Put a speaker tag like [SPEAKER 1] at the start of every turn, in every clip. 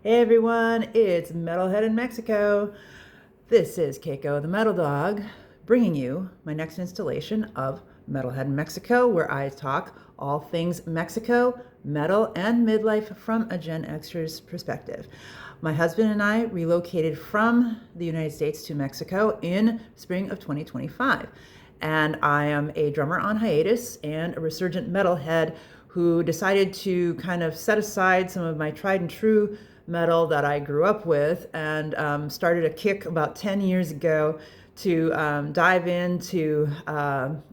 [SPEAKER 1] Hey everyone, it's Metalhead in Mexico. This is Keiko the Metal Dog, bringing you my next installation of Metalhead in Mexico, where I talk all things Mexico, metal, and midlife from a Gen Xer's perspective. My husband and I relocated from the United States to Mexico in spring of 2025. And I am a drummer on hiatus and a resurgent metalhead who decided to kind of set aside some of my tried and true metal that I grew up with and started a kick about 10 years ago to dive into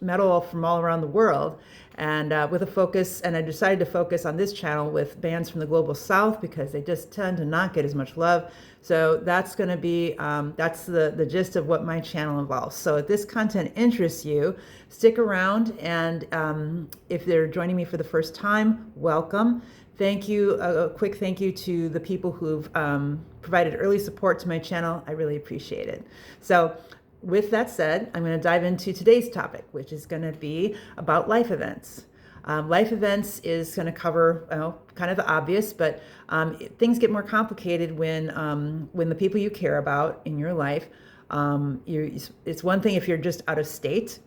[SPEAKER 1] metal from all around the world, and with a focus, and I decided to focus on this channel with bands from the global south because they just tend to not get as much love. So that's going to be that's the gist of what my channel involves. So if this content interests you, stick around, and if they're joining me for the first time, welcome. Thank you. A quick thank you to the people who've provided early support to my channel. I really appreciate it. So with that said, I'm going to dive into today's topic, which is going to be about life events. Life events is going to cover, well, kind of the obvious, but things get more complicated when the people you care about in your life, it's one thing if you're just out of state,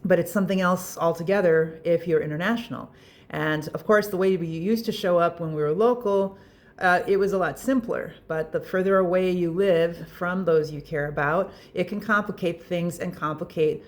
[SPEAKER 1] but it's something else altogether if you're international. And of course, the way we used to show up when we were local, it was a lot simpler. But the further away you live from those you care about, it can complicate things and complicate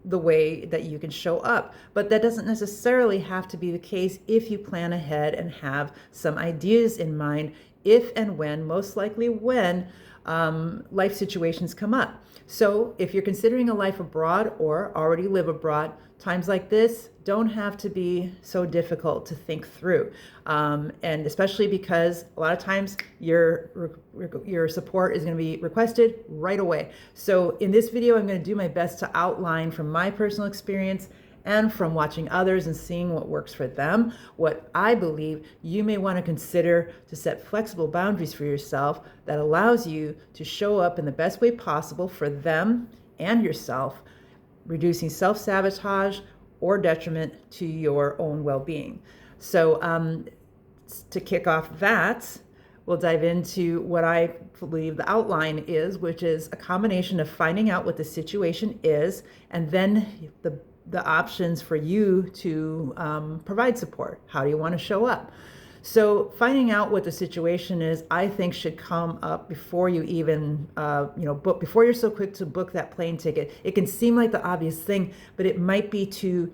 [SPEAKER 1] the way that you can show up. But that doesn't necessarily have to be the case if you plan ahead and have some ideas in mind if and when, most likely when, life situations come up. So if you're considering a life abroad or already live abroad, times like this don't have to be so difficult to think through. And especially because a lot of times your support is going to be requested right away. So in this video, I'm going to do my best to outline from my personal experience and from watching others and seeing what works for them, what I believe you may want to consider to set flexible boundaries for yourself that allows you to show up in the best way possible for them and yourself, reducing self-sabotage or detriment to your own well-being. So to kick off that, we'll dive into what I believe the outline is, which is a combination of finding out what the situation is and then the options for you to provide support. How do you want to show up? So finding out what the situation is, I think, should come up before you even, book, before you're so quick to book that plane ticket. It can seem like the obvious thing, but it might be too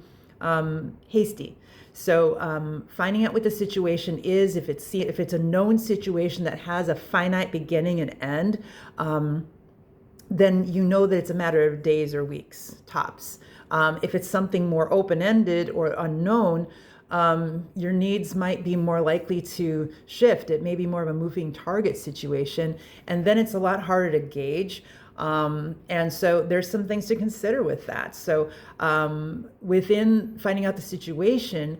[SPEAKER 1] hasty. So finding out what the situation is, if it's a known situation that has a finite beginning and end, then you know that it's a matter of days or weeks, tops. If it's something more open-ended or unknown, your needs might be more likely to shift. It may be more of a moving target situation, and then it's a lot harder to gauge. And so there's some things to consider with that. So within finding out the situation,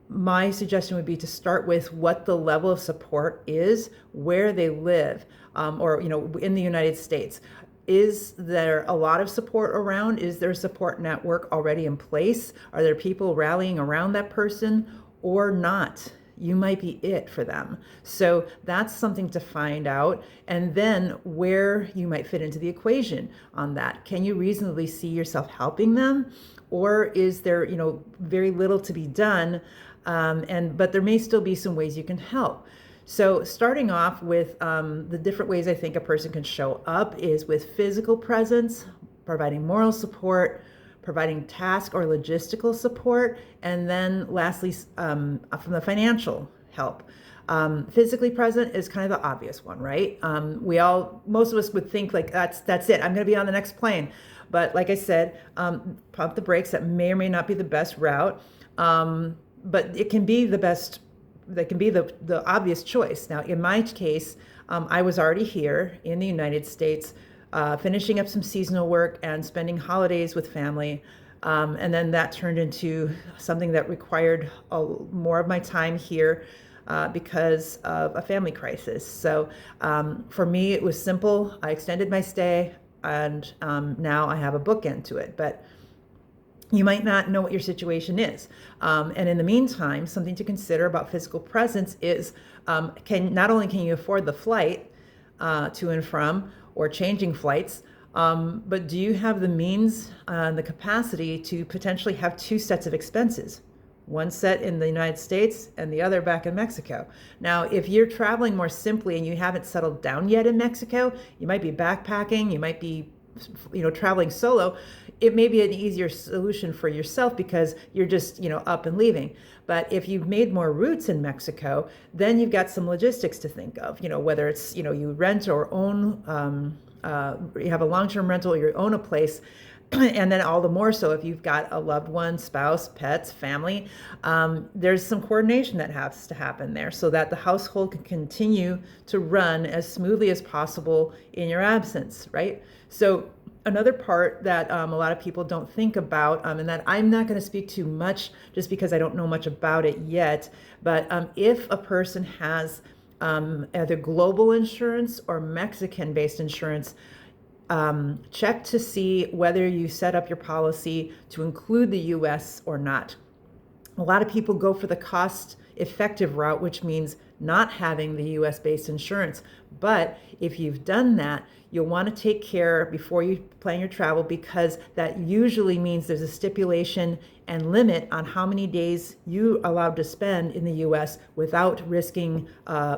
[SPEAKER 1] my suggestion would be to start with what the level of support is, where they live, or in the United States. Is there a lot of support around? Is there a support network already in place? Are there people rallying around that person or not? You might be it for them. So that's something to find out. And then where you might fit into the equation on that. Can you reasonably see yourself helping them? Or is there, very little to be done? But there may still be some ways you can help. So starting off with the different ways I think a person can show up is with physical presence, providing moral support, providing task or logistical support, and then lastly, from the financial help. Physically present is kind of the obvious one, right? Most of us would think like, that's it, I'm gonna be on the next plane. But like I said, pump the brakes. That may or may not be the best route, but it can be the best. That can be the obvious choice. Now, in my case, I was already here in the United States, finishing up some seasonal work and spending holidays with family. And then that turned into something that required more of my time here because of a family crisis. So for me, it was simple. I extended my stay, and now I have a bookend to it. But You might not know what your situation is. And in the meantime, something to consider about physical presence is not only can you afford the flight to and from or changing flights, but do you have the means and the capacity to potentially have two sets of expenses? One set in the United States and the other back in Mexico. Now, if you're traveling more simply and you haven't settled down yet in Mexico, you might be backpacking, you might be traveling solo, it may be an easier solution for yourself because you're just, up and leaving. But if you've made more routes in Mexico, then you've got some logistics to think of, whether it's, you rent or own, you have a long-term rental, or you own a place. And then all the more so if you've got a loved one, spouse, pets, family, there's some coordination that has to happen there so that the household can continue to run as smoothly as possible in your absence, right? So another part that a lot of people don't think about, and that I'm not going to speak too much just because I don't know much about it yet, but if a person has either global insurance or Mexican-based insurance, check to see whether you set up your policy to include the US or not. A lot of people go for the cost-effective route, which means not having the US-based insurance. But if you've done that, you'll want to take care before you plan your travel, because that usually means there's a stipulation and limit on how many days you're allowed to spend in the US without risking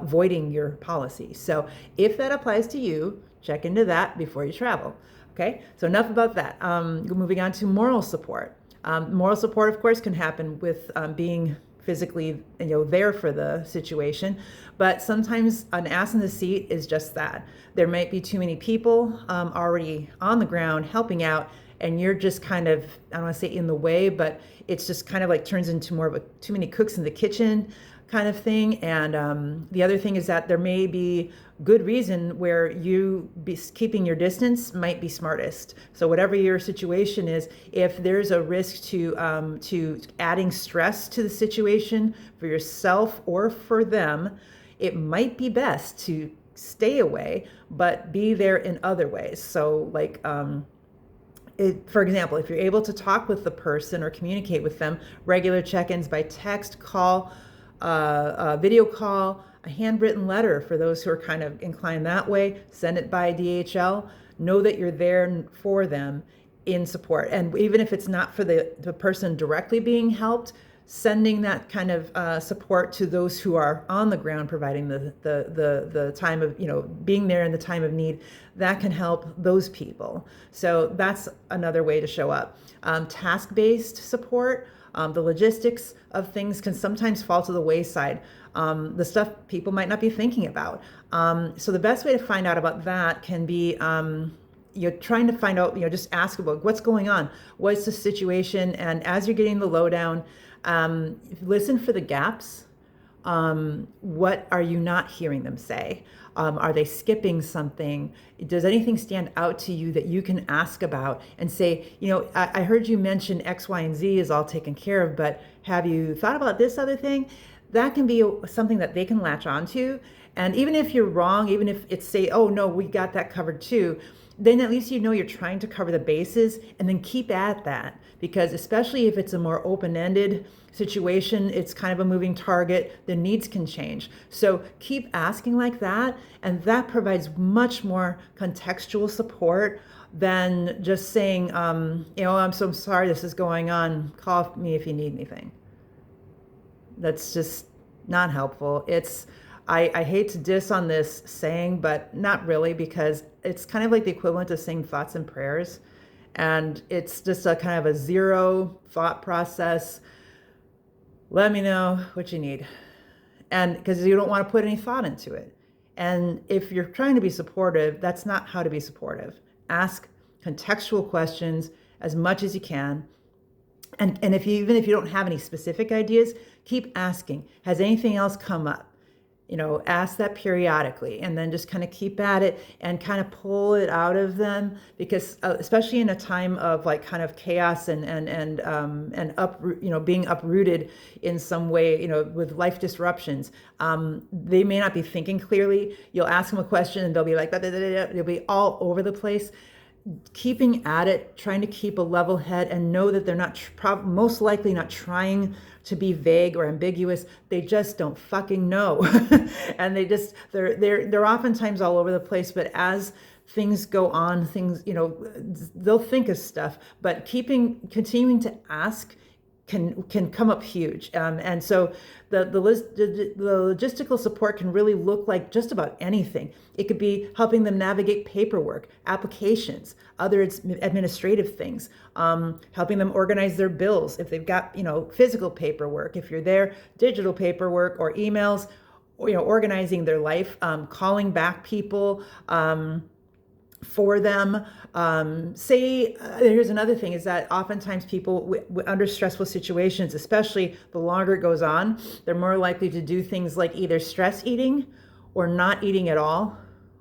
[SPEAKER 1] voiding your policy. So if that applies to you, check into that before you travel. Okay, so enough about that. Moving on to moral support. Moral support, of course, can happen with being physically, there for the situation, but sometimes an ass in the seat is just that. There might be too many people already on the ground helping out, and you're just kind of, I don't want to say in the way, but it's just kind of like turns into more of a too many cooks in the kitchen kind of thing. And the other thing is that there may be good reason where you be keeping your distance might be smartest. So whatever your situation is, if there's a risk to adding stress to the situation for yourself or for them, it might be best to stay away, but be there in other ways. So like, for example, if you're able to talk with the person or communicate with them, regular check-ins by text, call, video call, a handwritten letter for those who are kind of inclined that way, send it by DHL, know that you're there for them in support. And even if it's not for the person directly being helped, sending that kind of support to those who are on the ground, providing the time of, being there in the time of need, that can help those people. So that's another way to show up. Task-based support. The logistics of things can sometimes fall to the wayside. The stuff people might not be thinking about. So the best way to find out about that can be you're trying to find out, just ask about what's going on, what's the situation, and as you're getting the lowdown, listen for the gaps. What are you not hearing them say? Are they skipping something? Does anything stand out to you that you can ask about and say, I heard you mention X, Y, and Z is all taken care of, but have you thought about this other thing? That can be something that they can latch onto. And even if you're wrong, even if it's say, oh no, we got that covered too, then at least you're trying to cover the bases, and then keep at that. Because especially if it's a more open-ended situation, it's kind of a moving target, the needs can change. So keep asking like that, and that provides much more contextual support than just saying, I'm so sorry this is going on, call me if you need anything. That's just not helpful. I hate to diss on this saying, but not really, because it's kind of like the equivalent of saying thoughts and prayers. And it's just a kind of a zero thought process. Let me know what you need. And because you don't want to put any thought into it. And if you're trying to be supportive, that's not how to be supportive. Ask contextual questions as much as you can. And even if you don't have any specific ideas, keep asking. Has anything else come up? Ask that periodically, and then just kind of keep at it and kind of pull it out of them, because especially in a time of like kind of chaos and being uprooted in some way, with life disruptions, they may not be thinking clearly. You'll ask them a question and they'll be like, they'll be all over the place. keeping at it, trying to keep a level head and know that they're not most likely not trying to be vague or ambiguous. They just don't fucking know. And they're oftentimes all over the place, but as things go on, things, they'll think of stuff, but continuing to ask can come up huge. And so the logistical support can really look like just about anything. It could be helping them navigate paperwork, applications, other administrative things, helping them organize their bills. If they've got, physical paperwork, if you're there, digital paperwork or emails, organizing their life, calling back people, for them. Here's another thing is that oftentimes people under stressful situations, especially the longer it goes on, they're more likely to do things like either stress eating or not eating at all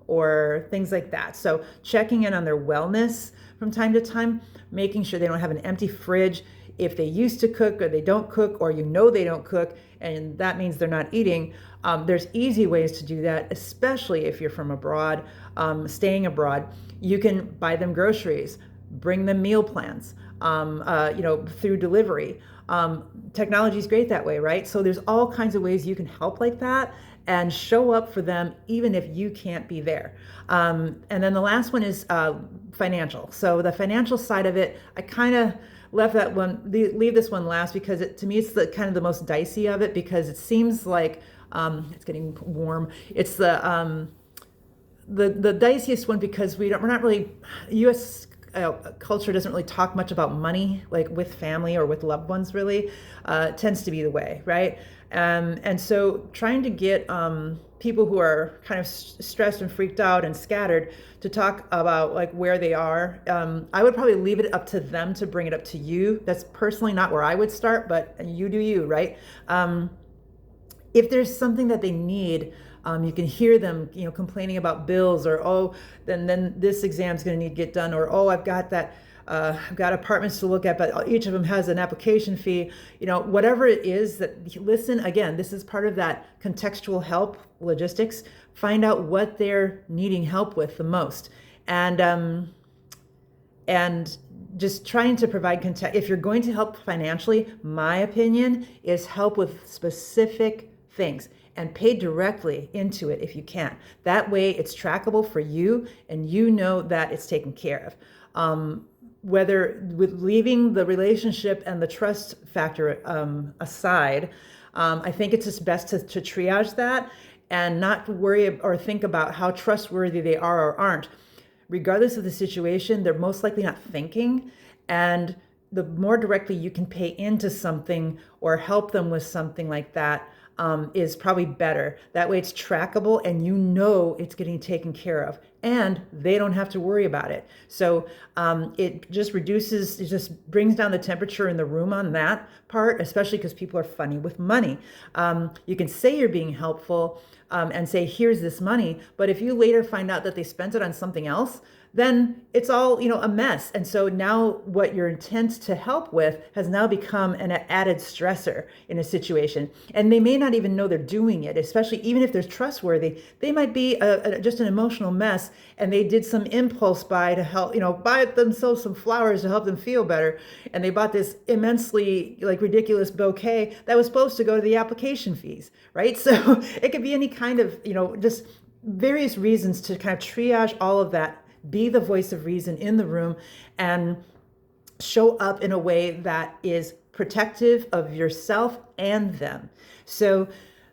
[SPEAKER 1] or things like that. So checking in on their wellness from time to time, making sure they don't have an empty fridge. If they used to cook or they don't cook, or they don't cook, and that means they're not eating, there's easy ways to do that, especially if you're from abroad, staying abroad. You can buy them groceries, bring them meal plans, through delivery. Technology is great that way, right? So there's all kinds of ways you can help like that and show up for them even if you can't be there. And then the last one is financial. So the financial side of it, I kind of left that one, leave this one last, because to me it's the kind of the most dicey of it, because it seems like it's getting warm. It's the diciest one, because we're not really, U.S. Culture doesn't really talk much about money, like with family or with loved ones, really. It tends to be the way, right? And so trying to get people who are kind of stressed and freaked out and scattered to talk about like where they are, I would probably leave it up to them to bring it up to you. That's personally not where I would start, but you do you, right? If there's something that they need, you can hear them, complaining about bills, or then this exam's going to need to get done, or I've got apartments to look at, but each of them has an application fee. Whatever it is that, listen. Again, this is part of that contextual help, logistics. Find out what they're needing help with the most, and just trying to provide context. If you're going to help financially, my opinion is help with specific things and pay directly into it if you can. That way it's trackable for you and that it's taken care of. Whether with leaving the relationship and the trust factor aside, I think it's just best to triage that and not worry or think about how trustworthy they are or aren't. Regardless of the situation, they're most likely not thinking, and the more directly you can pay into something or help them with something like that, is probably better. That way it's trackable and it's getting taken care of, and they don't have to worry about it. So it just brings down the temperature in the room on that part, especially because people are funny with money. You can say you're being helpful and say, here's this money, but if you later find out that they spent it on something else, then it's all, a mess. And so now what your intent to help with has now become an added stressor in a situation. And they may not even know they're doing it, especially even if they're trustworthy. They might be just an emotional mess, and they did some impulse buy to help, buy themselves some flowers to help them feel better. And they bought this immensely ridiculous bouquet that was supposed to go to the application fees, right? So it could be any kind of, just various reasons to kind of triage all of that. Be the voice of reason in the room and show up in a way that is protective of yourself and them. So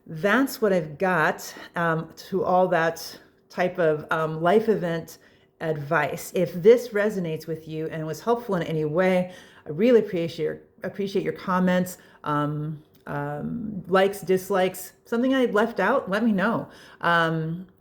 [SPEAKER 1] that's what I've got to all that type of life event advice. If this resonates with you and was helpful in any way, I really appreciate your comments, likes, dislikes, something I left out, let me know.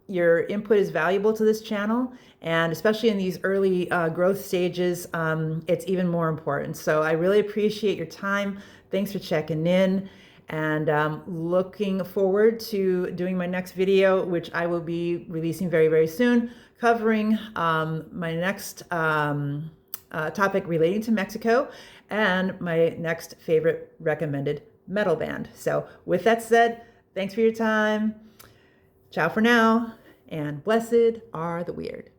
[SPEAKER 1] Your input is valuable to this channel, and especially in these early growth stages, it's even more important. So I really appreciate your time. Thanks for checking in, and looking forward to doing my next video, which I will be releasing very, very soon, covering my next topic relating to Mexico and my next favorite recommended metal band. So with that said, thanks for your time. Ciao for now. And blessed are the weird.